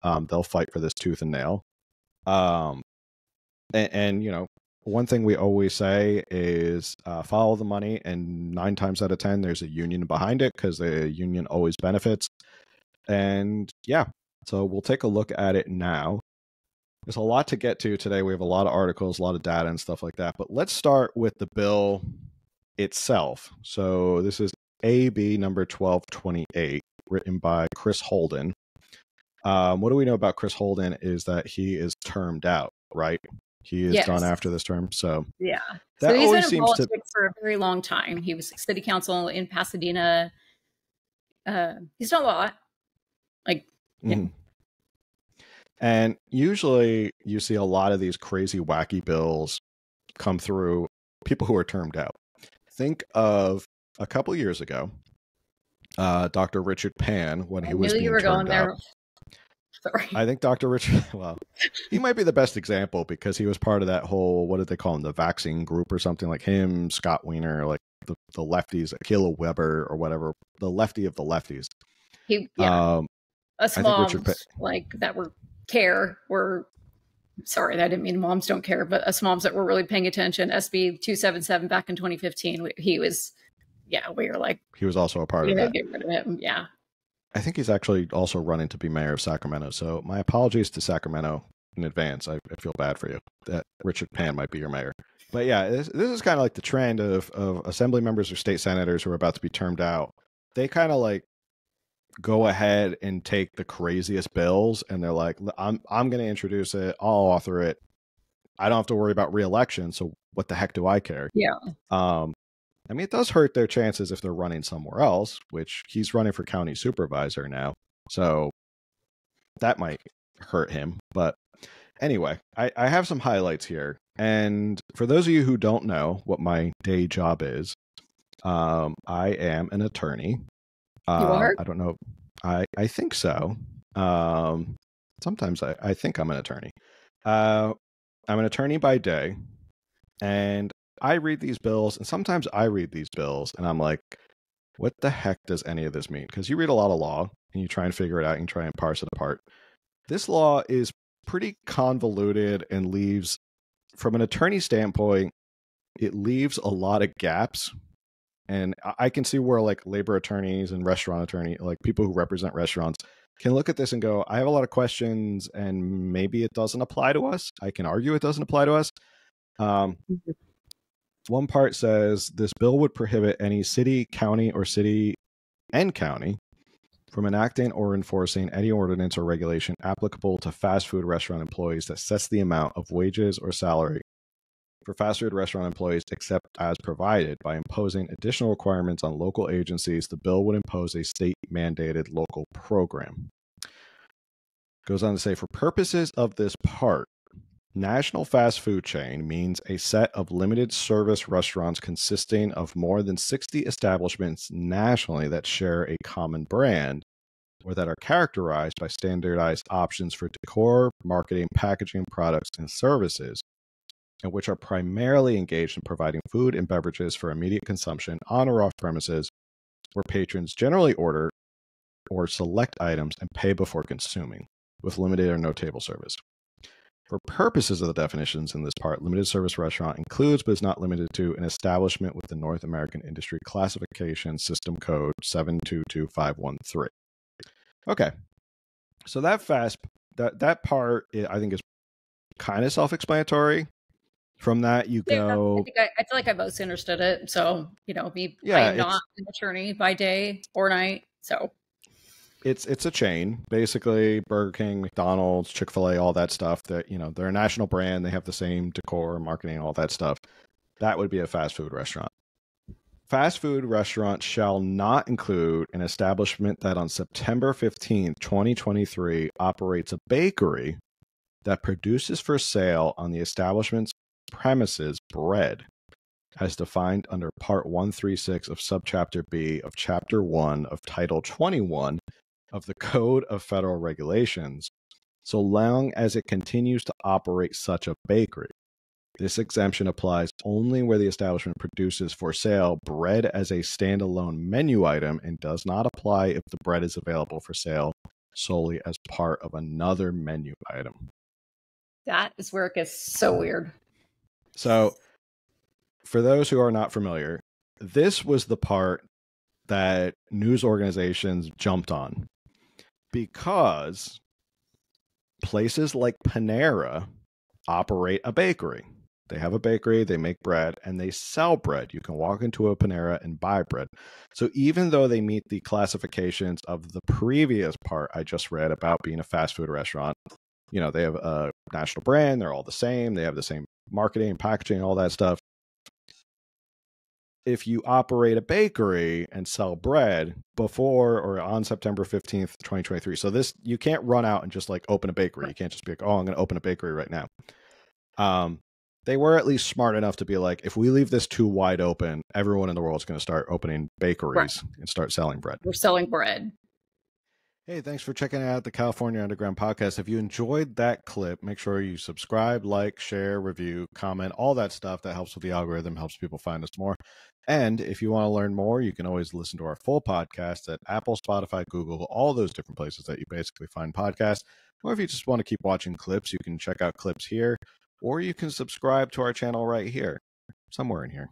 They'll fight for this tooth and nail. Um, and you know, one thing we always say is follow the money, and 9 times out of 10, there's a union behind it because the union always benefits. And yeah, so we'll take a look at it now. There's a lot to get to today. We have a lot of articles, a lot of data and stuff like that. But let's start with the bill itself. So this is AB number 1228, written by Chris Holden. What do we know about Chris Holden is that he is termed out, right? He is done after this term. So yeah, that so he's always been in seems politics for a very long time. He was city council in Pasadena. He's done a lot. Like, yeah. And usually you see a lot of these crazy, wacky bills come through people who are termed out. Think of a couple years ago, Dr. Richard Pan, when he was being termed out. Sorry. I think Dr. Richard, well, he might be the best example because he was part of that whole, what did they call him, the vaccine group or something, like him, Scott Wiener, like the lefties, Akilah Weber or whatever, the lefty of the lefties. Us moms, like that were sorry, I didn't mean moms don't care, but us moms that were really paying attention, SB 277 back in 2015, we were like, he was also a part of that. Get rid of him. Yeah. I think he's actually also running to be mayor of Sacramento. So my apologies to Sacramento in advance. I feel bad for you that Richard Pan might be your mayor. But yeah, this is kind of like the trend of assembly members or state senators who are about to be termed out. They kind of like go ahead and take the craziest bills and they're like, I'm going to introduce it. I'll author it. I don't have to worry about re-election. So what the heck do I care? Yeah. I mean, it does hurt their chances if they're running somewhere else, which he's running for county supervisor now. So that might hurt him. But anyway, I have some highlights here. And for those of you who don't know what my day job is, I am an attorney. You are? I don't know. I think so. Sometimes I think I'm an attorney. I'm an attorney by day. And I read these bills, and sometimes I read these bills, and I'm like, what the heck does any of this mean? Because you read a lot of law, and you try and figure it out, and try and parse it apart. This law is pretty convoluted and leaves, from an attorney standpoint, it leaves a lot of gaps. And I can see where like labor attorneys and restaurant attorney, like people who represent restaurants, can look at this and go, I have a lot of questions, and maybe it doesn't apply to us. I can argue it doesn't apply to us. One part says this bill would prohibit any city, county, or city and county from enacting or enforcing any ordinance or regulation applicable to fast food restaurant employees that sets the amount of wages or salary for fast food restaurant employees except as provided. By imposing additional requirements on local agencies, the bill would impose a state-mandated local program. Goes on to say, for purposes of this part, national fast food chain means a set of limited service restaurants consisting of more than 60 establishments nationally that share a common brand or that are characterized by standardized options for decor, marketing, packaging, products, and services, and which are primarily engaged in providing food and beverages for immediate consumption on or off premises, where patrons generally order or select items and pay before consuming, with limited or no table service. For purposes of the definitions in this part, limited service restaurant includes, but is not limited to, an establishment with the North American Industry Classification System Code 722513. Okay, so that part, I think, is kind of self-explanatory. From that, you go. I feel like I most understood it. So, I'm not an attorney by day or night. So it's a chain, basically. Burger King, McDonald's, Chick-fil-A, all that stuff. That they're a national brand. They have the same decor, marketing, all that stuff. That would be a fast food restaurant. Fast food restaurant shall not include an establishment that on September 15th, 2023, operates a bakery that produces for sale on the establishment's premises bread as defined under Part 136 of Subchapter B of Chapter 1 of Title 21 of the Code of Federal Regulations, so long as it continues to operate such a bakery. This exemption applies only where the establishment produces for sale bread as a standalone menu item and does not apply if the bread is available for sale solely as part of another menu item. That is where it gets so weird. So, for those who are not familiar, this was the part that news organizations jumped on because places like Panera operate a bakery. They have a bakery, they make bread, and they sell bread. You can walk into a Panera and buy bread. So even though they meet the classifications of the previous part I just read about being a fast food restaurant, you know, they have a national brand, they're all the same, they have the same marketing, packaging, all that stuff. If you operate a bakery and sell bread before or on September 15th, 2023. So this, you can't run out and just like open a bakery. You can't just be like, oh, I'm going to open a bakery right now. They were at least smart enough to be like, if we leave this too wide open, everyone in the world is going to start opening bakeries and start selling bread. We're selling bread. Hey, thanks for checking out the California Underground Podcast. If you enjoyed that clip, make sure you subscribe, like, share, review, comment, all that stuff that helps with the algorithm, helps people find us more. And if you want to learn more, you can always listen to our full podcast at Apple, Spotify, Google, all those different places that you basically find podcasts. Or if you just want to keep watching clips, you can check out clips here, or you can subscribe to our channel right here, somewhere in here.